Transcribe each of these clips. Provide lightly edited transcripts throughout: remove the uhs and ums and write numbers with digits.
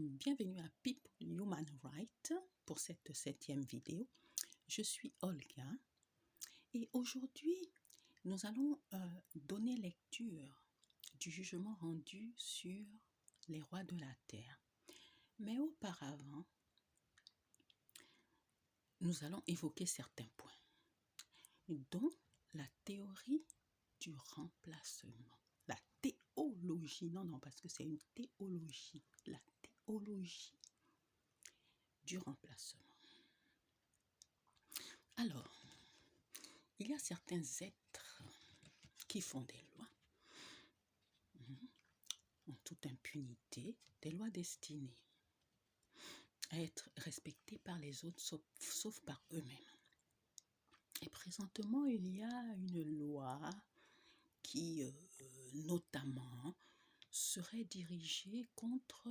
Bienvenue à People Human Rights pour cette 7e vidéo. Je suis Olga et aujourd'hui nous allons donner lecture du jugement rendu sur les rois de la terre. Mais auparavant, nous allons évoquer certains points, dont la théorie du remplacement. La théologie, non, parce que c'est une théologie, la théologie du remplacement. Alors, il y a certains êtres qui font des lois en toute impunité, des lois destinées à être respectées par les autres, sauf par eux-mêmes. Et présentement, il y a une loi qui, notamment, serait dirigée contre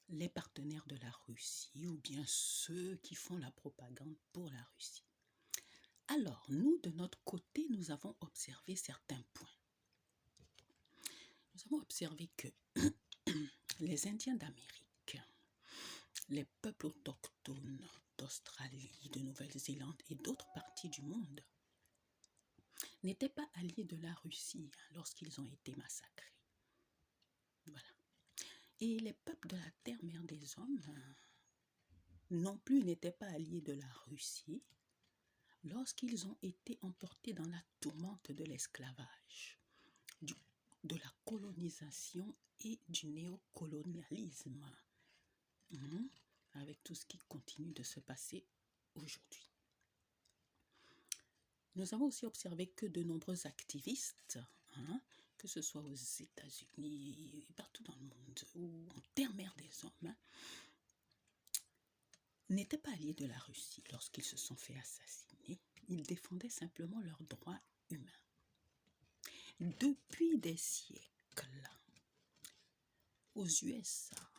les partenaires de la Russie ou bien ceux qui font la propagande pour la Russie. Alors, nous, de notre côté, nous avons observé certains points. Nous avons observé que les Indiens d'Amérique, les peuples autochtones d'Australie, de Nouvelle-Zélande et d'autres parties du monde n'étaient pas alliés de la Russie lorsqu'ils ont été massacrés. Voilà. Et les peuples de la terre, mère des hommes, non plus n'étaient pas alliés de la Russie lorsqu'ils ont été emportés dans la tourmente de l'esclavage, de la colonisation et du néocolonialisme, avec tout ce qui continue de se passer aujourd'hui. Nous avons aussi observé que de nombreux activistes, que ce soit aux États-Unis et partout dans le monde, ou en terre mère des hommes, n'étaient pas alliés de la Russie lorsqu'ils se sont fait assassiner. Ils défendaient simplement leurs droits humains. Depuis des siècles, aux USA,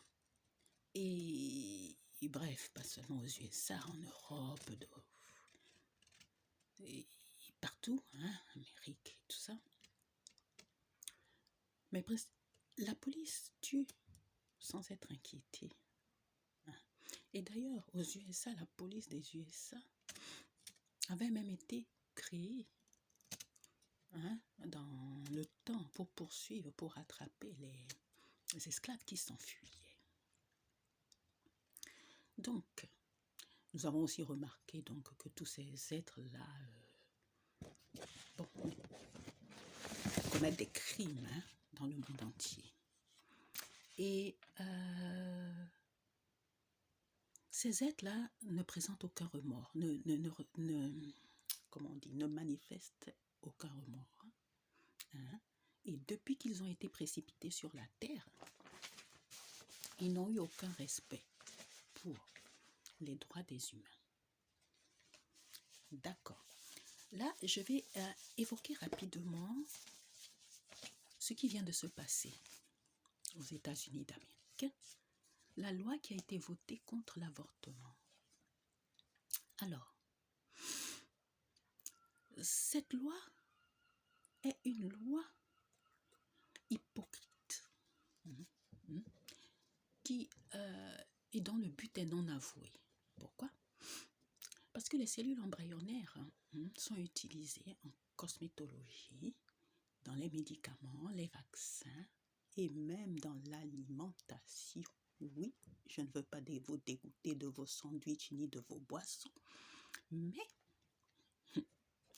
et bref, pas seulement aux USA, en Europe, et partout, Amérique et tout ça. Mais la police tue sans être inquiétée. Et d'ailleurs, aux USA, la police des USA avait même été créée dans le temps pour poursuivre, pour rattraper les esclaves qui s'enfuyaient. Donc, nous avons aussi remarqué donc, que tous ces êtres-là commettent des crimes dans le monde entier. Et ces êtres-là ne présentent aucun remords, ne manifestent aucun remords. Et depuis qu'ils ont été précipités sur la terre, ils n'ont eu aucun respect pour les droits des humains. D'accord. Là, je vais évoquer rapidement ce qui vient de se passer aux États-Unis d'Amérique, la loi qui a été votée contre l'avortement. Alors, cette loi est une loi hypocrite qui et dont le but est non avoué. Pourquoi? Parce que les cellules embryonnaires sont utilisées en cosmétologie, dans les médicaments, les vaccins et même dans l'alimentation. Oui, je ne veux pas vous dégoûter de vos sandwichs ni de vos boissons, mais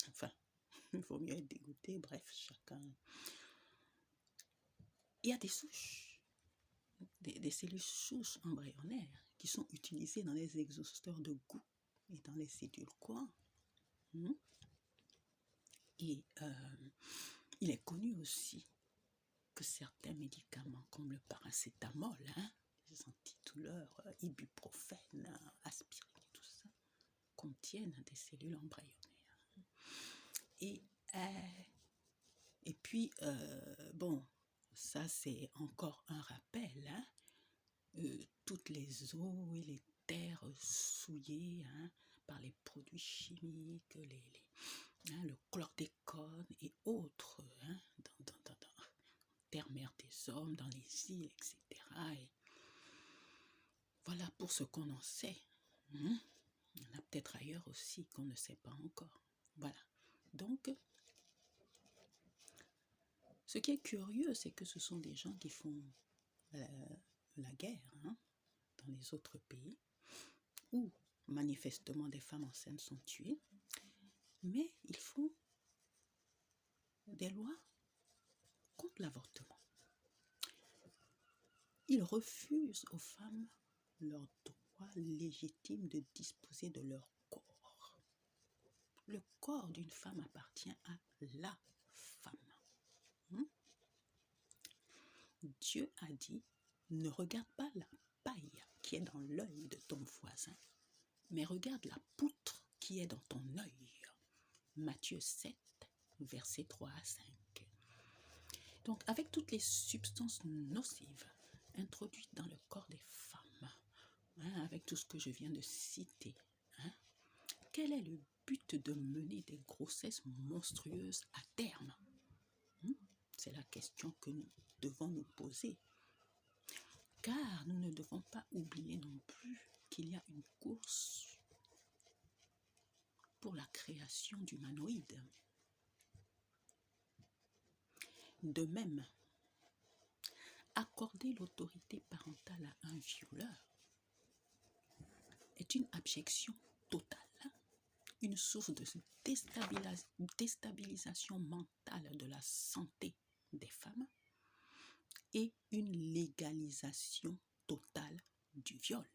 enfin, il vaut mieux être dégoûté, bref, chacun. Il y a des souches, des cellules souches embryonnaires qui sont utilisées dans les exhausteurs de goût et dans les édulcorants. Et il est connu aussi que certains médicaments, comme le paracétamol, les antidouleurs, ibuprofène, aspirine et tout ça, contiennent des cellules embryonnaires. Et puis, bon, ça c'est encore un rappel, toutes les eaux et les terres souillées par les produits chimiques, le chlordécone et autres, dans terre mère des hommes, dans les îles, etc. pour ce qu'on en sait. Il y en a peut-être ailleurs aussi qu'on ne sait pas encore. Voilà. Donc, ce qui est curieux, c'est que ce sont des gens qui font la guerre dans les autres pays, où manifestement des femmes enceintes sont tuées, mais ils font des lois contre l'avortement. Ils refusent aux femmes leur droit légitime de disposer de leur corps. Le corps d'une femme appartient à la femme. Dieu a dit, ne regarde pas la paille qui est dans l'œil de ton voisin, mais regarde la poutre qui est dans ton œil. Matthieu 7, versets 3 à 5. Donc, avec toutes les substances nocives introduites dans le corps des femmes, avec tout ce que je viens de citer, quel est le but de mener des grossesses monstrueuses à terme? C'est la question que nous devons nous poser. Car nous ne devons pas oublier non plus qu'il y a une course pour la création d'humanoïdes. De même, accorder l'autorité parentale à un violeur est une abjection totale, une source de déstabilisation mentale de la santé des femmes et une légalisation totale du viol.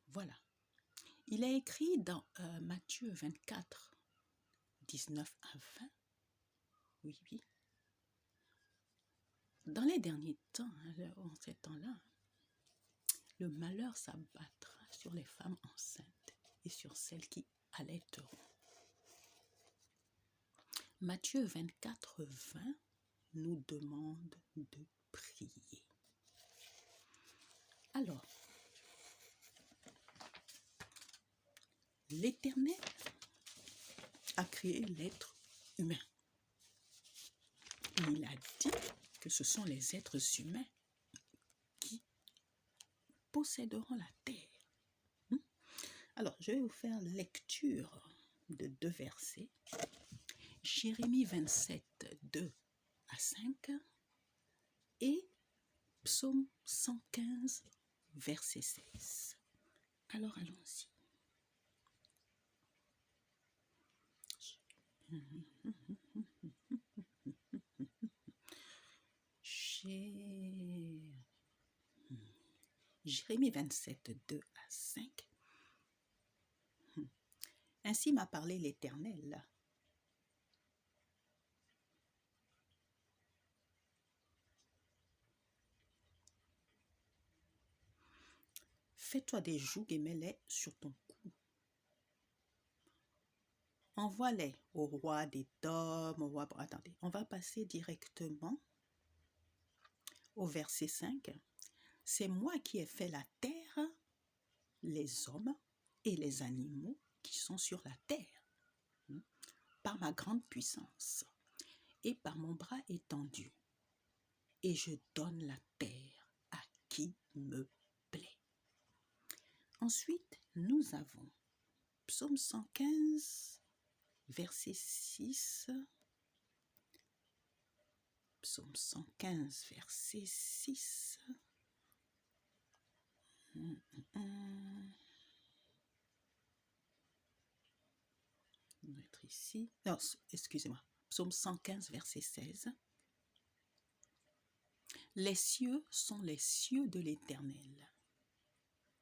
Voilà. Il est écrit dans Matthieu 24, 19 à 20, oui, dans les derniers temps, en ces temps-là, le malheur s'abattra sur les femmes enceintes et sur celles qui allaiteront. Matthieu 24, 20 nous demande de prier. Alors, l'Éternel a créé l'être humain. Il a dit que ce sont les êtres humains qui posséderont la terre. Alors, je vais vous faire lecture de 2 versets. Jérémie 27, 2 à 5 et Psaume 115, verset 16. Alors, allons-y. Jérémie 27, 2 à 5. Ainsi m'a parlé l'Éternel. Fais-toi des jougs et mets-les sur ton cou. Envoie-les au roi d'Édom, au roi... Attendez, on va passer directement au verset 5. C'est moi qui ai fait la terre, les hommes et les animaux qui sont sur la terre, par ma grande puissance et par mon bras étendu. Et je donne la terre à qui me plaît. Ensuite, nous avons Psaume 115, verset 6. Psaume 115, verset 6. On va être ici. Non, excusez-moi. Psaume 115, verset 16. Les cieux sont les cieux de l'Éternel,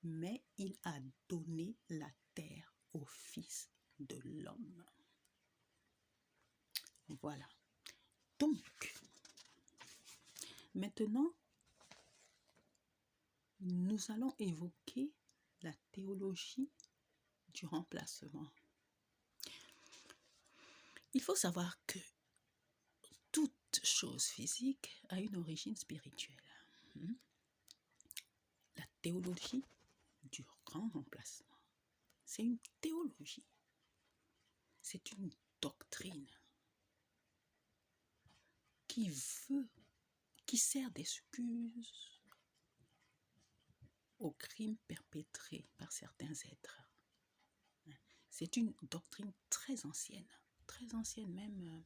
mais il a donné la terre au Fils de l'homme. Voilà. Donc, maintenant, nous allons évoquer la théologie du remplacement. Il faut savoir que toute chose physique a une origine spirituelle. La théologie du grand remplacement, c'est une théologie, c'est une doctrine qui sert d'excuse aux crimes perpétrés par certains êtres. C'est une doctrine très ancienne même.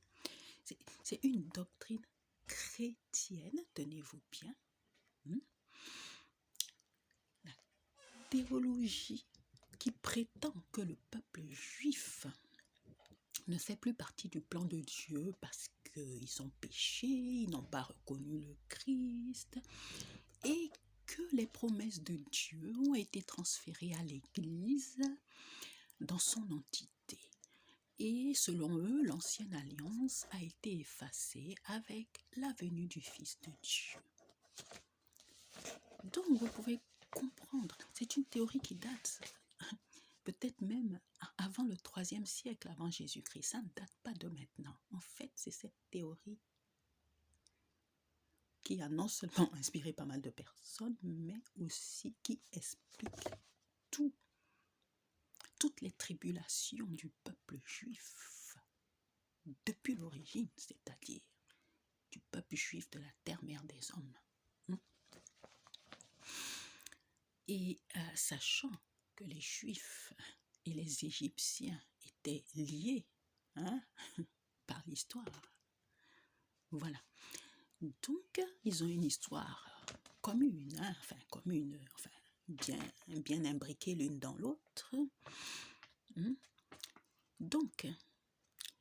C'est une doctrine chrétienne, tenez-vous bien. La théologie qui prétend que le peuple juif ne fait plus partie du plan de Dieu parce qu'ils ont péché, ils n'ont pas reconnu le Christ et que les promesses de Dieu ont été transférées à l'Église dans son entité. Et selon eux, l'ancienne alliance a été effacée avec la venue du Fils de Dieu. Donc vous pouvez comprendre, c'est une théorie qui date peut-être même avant le 3e siècle avant Jésus-Christ. Ça ne date pas de maintenant. En fait, c'est cette théorie qui a non seulement inspiré pas mal de personnes, mais aussi qui explique toutes les tribulations du peuple juif depuis l'origine, c'est-à-dire du peuple juif de la terre-mère des hommes. Et sachant que les Juifs et les Égyptiens étaient liés par l'histoire, voilà. Donc, ils ont une histoire commune, bien imbriquée l'une dans l'autre. Donc,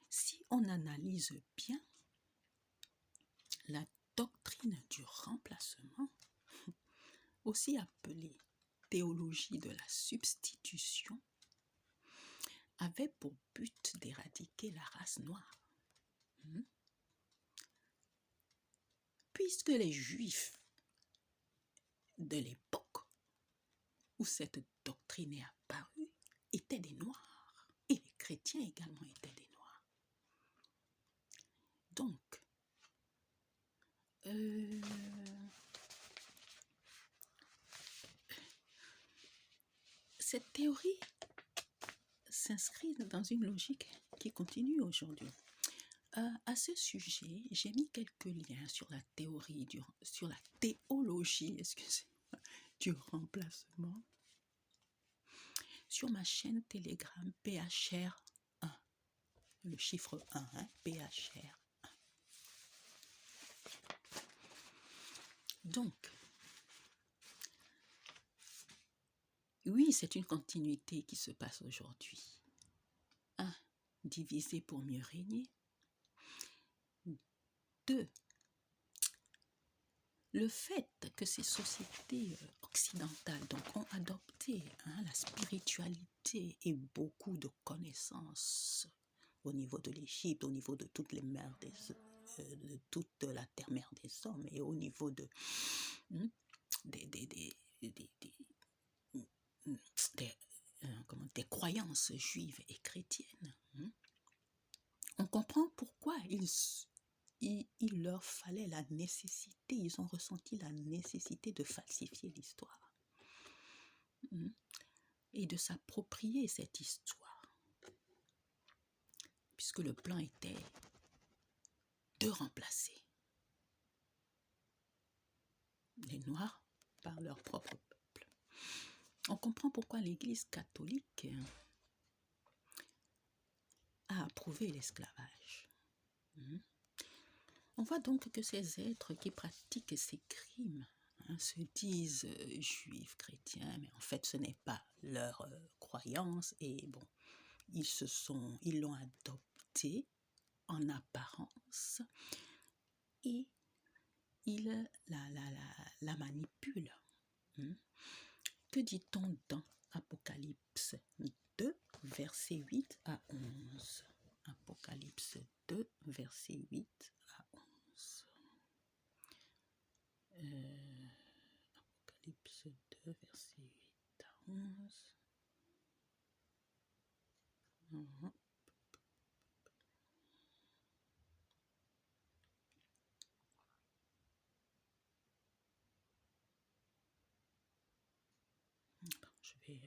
si on analyse bien la doctrine du remplacement, aussi appelée théologie de la substitution, avait pour but d'éradiquer la race noire. Puisque les Juifs de l'époque où cette doctrine est apparue étaient des Noirs, et les chrétiens également étaient des Noirs. Donc, cette théorie s'inscrit dans une logique qui continue aujourd'hui. À ce sujet, j'ai mis quelques liens sur la théologie, du remplacement sur ma chaîne Telegram PHR1, le chiffre 1, PHR1. Donc, oui, c'est une continuité qui se passe aujourd'hui. 1. Diviser pour mieux régner. 2. Le fait que ces sociétés occidentales ont adopté la spiritualité et beaucoup de connaissances au niveau de l'Égypte, au niveau de toutes les mers de toute la terre-mère des hommes et au niveau des croyances juives et chrétiennes. On comprend pourquoi il leur fallait la nécessité, ils ont ressenti la nécessité de falsifier l'histoire et de s'approprier cette histoire, puisque le plan était de remplacer les Noirs par leur propre peuple. On comprend pourquoi l'Église catholique a approuvé l'esclavage. On voit donc que ces êtres qui pratiquent ces crimes se disent juifs, chrétiens, mais en fait ce n'est pas leur croyance et bon, ils l'ont adopté en apparence et ils la manipulent. Que dit-on dans Apocalypse 2, versets 8 à 11? Apocalypse 2, versets 8 à 11. Apocalypse 2, versets 8 à 11. Je vais...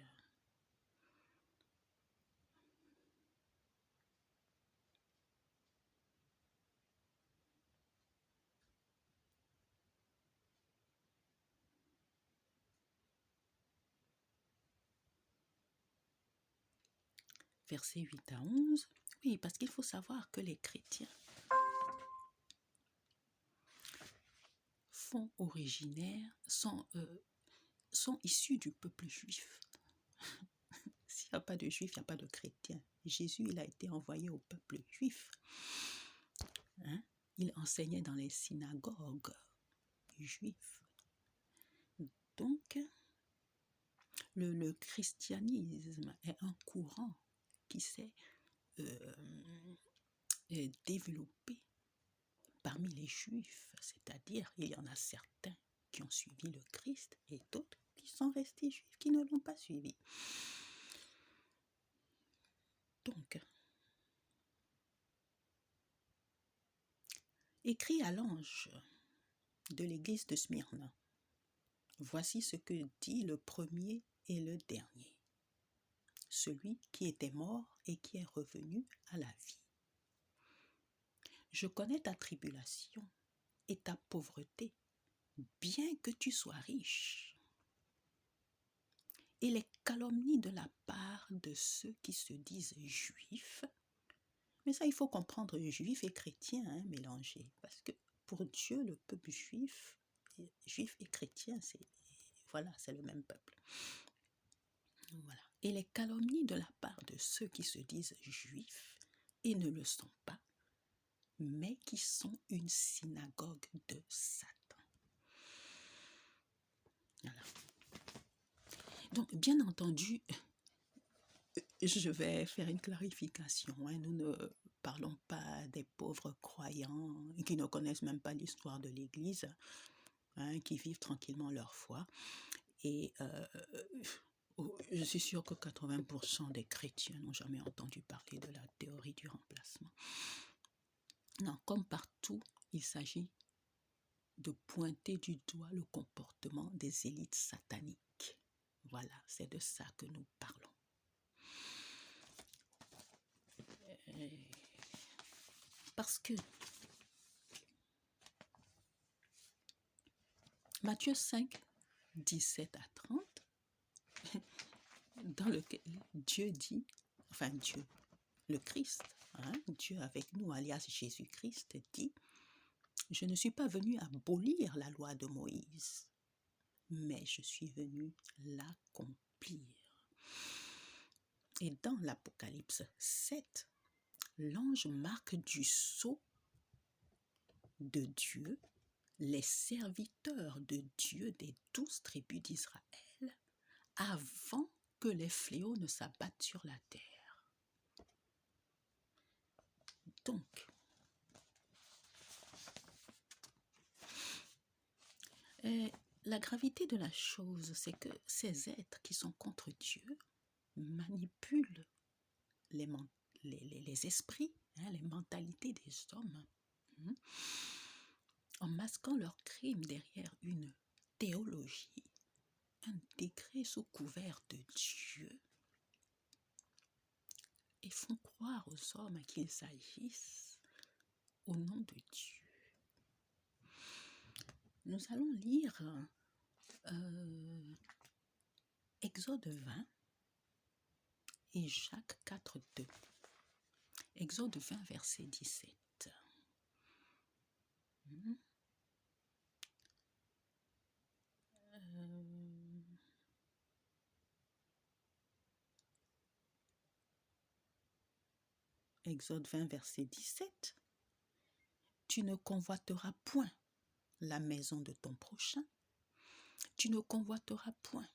versets 8 à 11. Oui, parce qu'il faut savoir que les chrétiens sont issus du peuple juif. S'il n'y a pas de juif, il n'y a pas de chrétien. Jésus, il a été envoyé au peuple juif. Hein? Il enseignait dans les synagogues juifs. Donc, le christianisme est un courant qui s'est développé parmi les juifs, c'est-à-dire il y en a certains qui ont suivi le Christ et d'autres qui sont restés juifs, qui ne l'ont pas suivi. Donc, écrit à l'ange de l'église de Smyrna, voici ce que dit le premier et le dernier, celui qui était mort et qui est revenu à la vie. Je connais ta tribulation et ta pauvreté, bien que tu sois riche, et les calomnies de la part de ceux qui se disent juifs. Mais ça, il faut comprendre juif et chrétien mélangés, parce que pour Dieu, le peuple juif et chrétien, c'est le même peuple. Voilà. Et les calomnies de la part de ceux qui se disent juifs et ne le sont pas, mais qui sont une synagogue de Satan. Voilà. Donc, bien entendu, je vais faire une clarification. Nous ne parlons pas des pauvres croyants qui ne connaissent même pas l'histoire de l'Église, qui vivent tranquillement leur foi. Et je suis sûre que 80% des chrétiens n'ont jamais entendu parler de la théorie du remplacement. Non, comme partout, il s'agit de pointer du doigt le comportement des élites sataniques. Voilà, c'est de ça que nous parlons. Parce que Matthieu 5, 17 à 30, dans lequel Dieu dit, Dieu, le Christ, Dieu avec nous, alias Jésus-Christ, dit, je ne suis pas venu abolir la loi de Moïse, mais je suis venu l'accomplir. Et dans l'Apocalypse 7, l'ange marque du sceau de Dieu les serviteurs de Dieu des 12 tribus d'Israël avant que les fléaux ne s'abattent sur la terre. Donc, la gravité de la chose, c'est que ces êtres qui sont contre Dieu manipulent les esprits, les mentalités des hommes, en masquant leurs crimes derrière une théologie, un décret sous couvert de Dieu, et font croire aux hommes qu'ils agissent au nom de Dieu. Nous allons lire Exode 20 et Jacques 4, 2. Exode 20, verset 17. Exode 20, verset 17. Tu ne convoiteras point la maison de ton prochain. Tu ne convoiteras point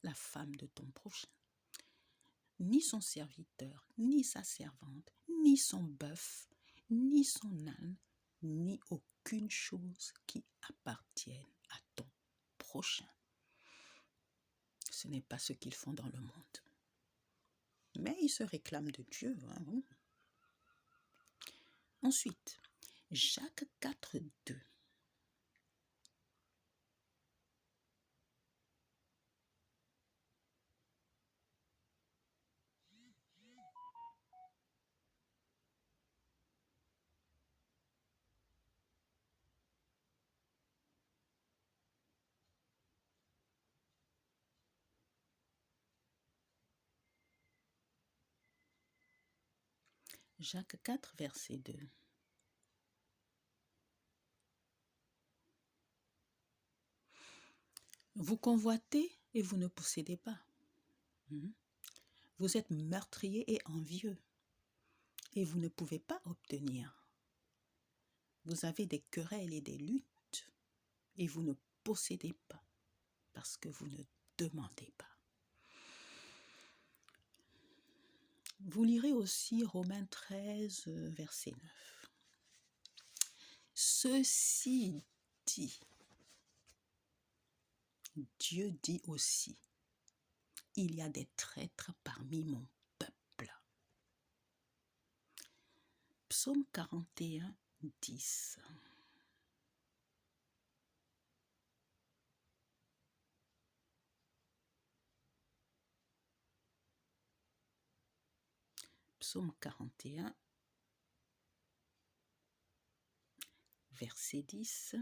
la femme de ton prochain, ni son serviteur, ni sa servante, ni son bœuf, ni son âne, ni aucune chose qui appartienne à ton prochain. Ce n'est pas ce qu'ils font dans le monde. Mais ils se réclament de Dieu. Ensuite, Jacques 4, 2. Jacques 4, verset 2. Vous convoitez et vous ne possédez pas. Vous êtes meurtrier et envieux et vous ne pouvez pas obtenir. Vous avez des querelles et des luttes et vous ne possédez pas parce que vous ne demandez pas. Vous lirez aussi Romains 13, verset 9. Ceci dit, Dieu dit aussi, il y a des traîtres parmi mon peuple. Psaume 41, 10. Psaume 41, verset 10.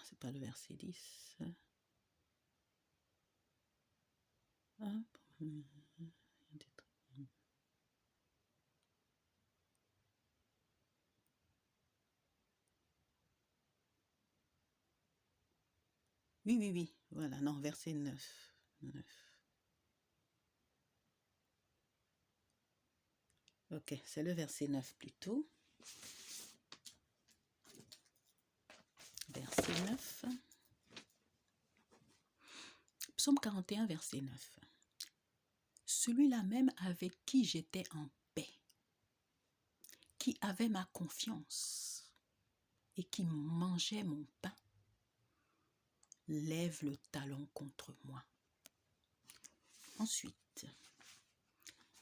C'est pas le verset 10. Oui, voilà, non, verset 9. Ok, c'est le verset 9 plutôt. Verset 9. Psaume 41, verset 9. Celui-là même avec qui j'étais en paix, qui avait ma confiance et qui mangeait mon pain, lève le talon contre moi. Ensuite,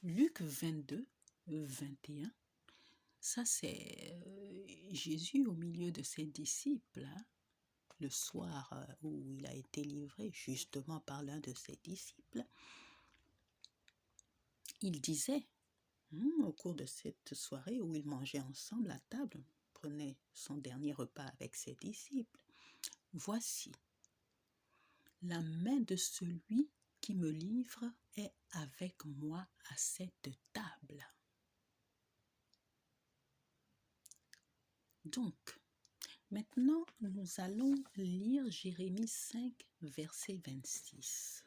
Luc 22, 21. Ça, c'est Jésus au milieu de ses disciples, le soir où il a été livré justement par l'un de ses disciples. Il disait, au cours de cette soirée où ils mangeaient ensemble à table, prenait son dernier repas avec ses disciples, « Voici, la main de celui qui me livre est avec moi à cette table. » Donc, maintenant, nous allons lire Jérémie 5, verset 26.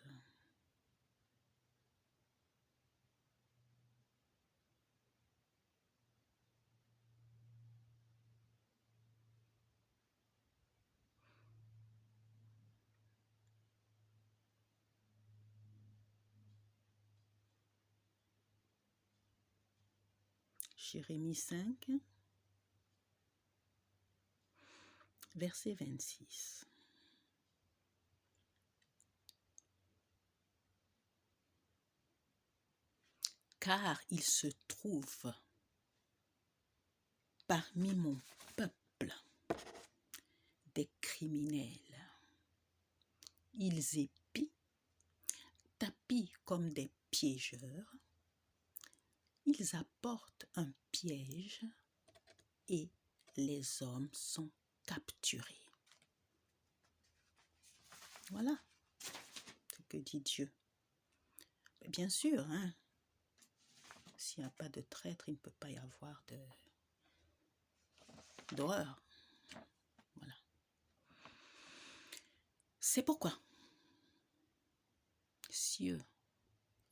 Jérémie 5, verset 26. Car il se trouve parmi mon peuple des criminels. Ils épient, tapissent comme des piégeurs. Ils apportent un piège et les hommes sont capturés. Voilà ce que dit Dieu. Mais bien sûr, s'il n'y a pas de traître, il ne peut pas y avoir d'horreur. Voilà. C'est pourquoi, cieux,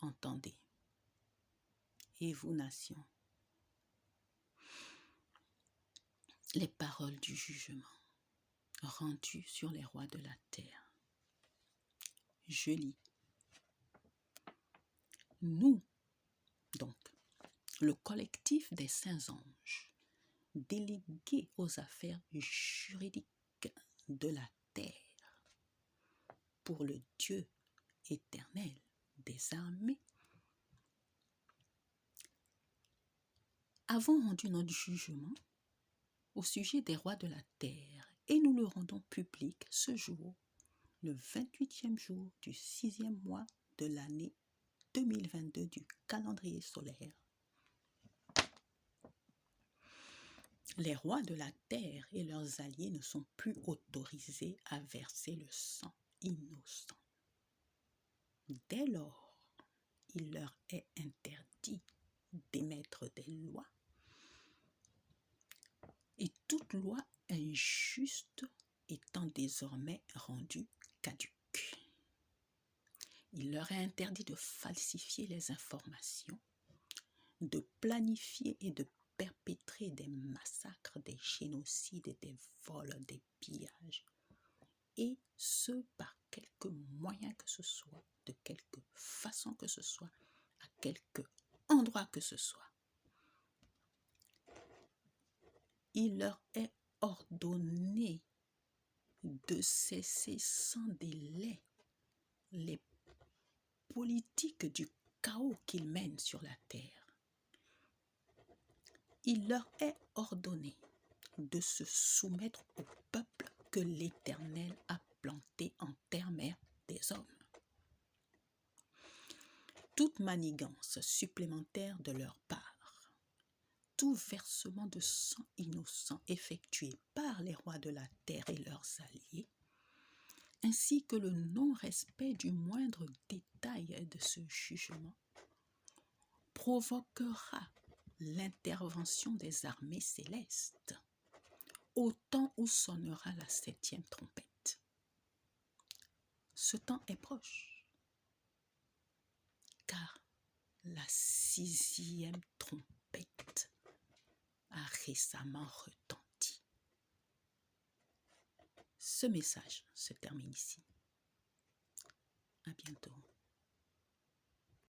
entendez, et vous, nations, les paroles du jugement rendues sur les rois de la terre. Je lis. Nous, donc, le collectif des saints anges, délégués aux affaires juridiques de la terre, pour le Dieu éternel des armées, avons rendu notre jugement au sujet des rois de la terre et nous le rendons public ce jour, le 28e jour du 6e mois de l'année 2022 du calendrier solaire. Les rois de la terre et leurs alliés ne sont plus autorisés à verser le sang innocent. Dès lors, il leur est interdit d'émettre des lois, et toute loi injuste étant désormais rendue caduque. Il leur est interdit de falsifier les informations, de planifier et de perpétrer des massacres, des génocides, des vols, des pillages, et ce par quelque moyen que ce soit, de quelque façon que ce soit, à quelque endroit que ce soit. Il leur est ordonné de cesser sans délai les politiques du chaos qu'ils mènent sur la terre. Il leur est ordonné de se soumettre au peuple que l'Éternel a planté en terre mère des hommes. Toute manigance supplémentaire de leur part, tout versement de sang innocent effectué par les rois de la terre et leurs alliés, ainsi que le non-respect du moindre détail de ce jugement, provoquera l'intervention des armées célestes au temps où sonnera la 7e trompette. Ce temps est proche, car la 6e trompette a récemment retenti. Ce message se termine ici. À bientôt.